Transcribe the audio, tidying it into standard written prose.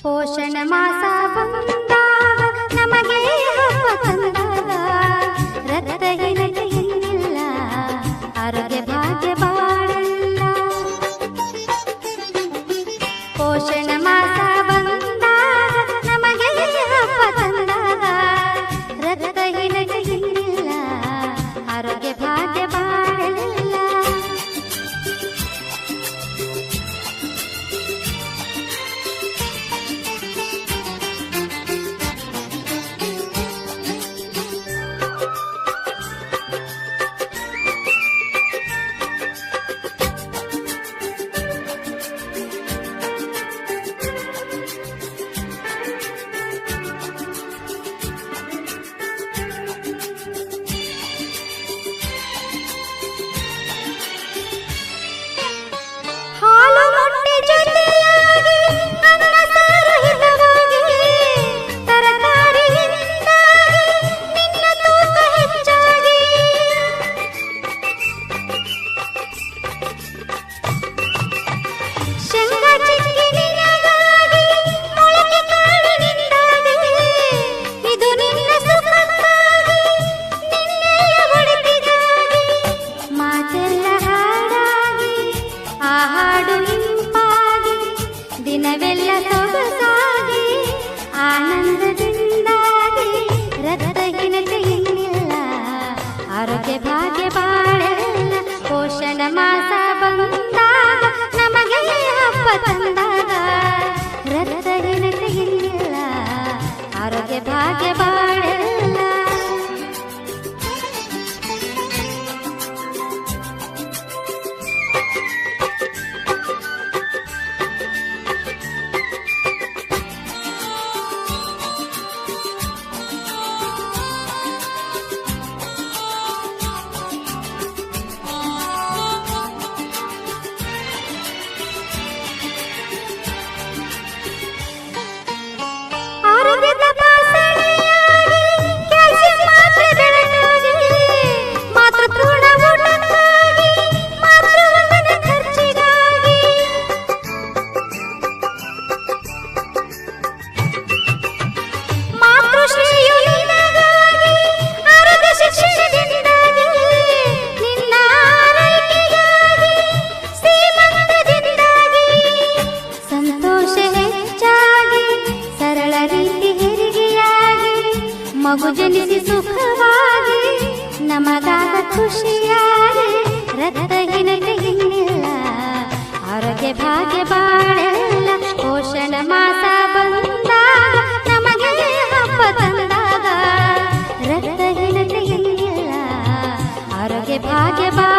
ಪೋಷಣ ಮಾಸ ಬಂದಾಗ ನಮಗೆ ಹಬ್ಬ ತಂದಾಗ ರಕ್ತಹೀನತೆ ಇನ್ನಿಲ್ಲ, ಆರೋಗ್ಯ ಭಾಗ್ಯ ಬಾಳಲ್ಲ. ಪೋಷಣ ಮಾಸ ಬಂದಾಗ ನಮಗೆ ಹಬ್ಬ ತಂದಾಗ ರಕ್ತಹೀನತೆ ಇನ್ನಿಲ್ಲ, ಆರೋಗ್ಯ ಭಾಗ್ಯ ಬಾಳಲ್ಲ. ದಿನವೆಲ್ಲ ಸೊಗಸಾಗಿ ಆನಂದದಿಂದಾಗಿ ರಕ್ತಹೀನತೆ ಇನ್ನಿಲ್ಲ, ಆರೋಗ್ಯ ಭಾಗ್ಯ ಬಾಳಲ್ಲ. ಪೋಷಣ ಮಾಸ ಬಂದಾಗ ನಮಗೆ ಹಬ್ಬ ತಂದಾಗ ರಕ್ತಹೀನತೆ ಇನ್ನಿಲ್ಲ, ಆರೋಗ್ಯ ಭಾಗ್ಯ ಬಾಳಲ್ಲ. ಮಗು ಜನಿಸಿ ಸುಖವಾಗಿ ನಮಗಾದ ಖುಷಿಯಾಗಿ ರಕ್ತಹೀನತೆ ಇನ್ನಿಲ್ಲ, ಆರೋಗ್ಯ ಭಾಗ್ಯ ಬಾಳಲ್ಲ. ಪೋಷಣ ಮಾಸ ಬಂದಾಗ ನಮಗೆ ಹಬ್ಬ ತಂದಾಗ ರಕ್ತಹೀನತೆ ಇನ್ನಿಲ್ಲ, ಆರೋಗ್ಯ ಭಾಗ್ಯ ಬಾಳಲ್ಲ.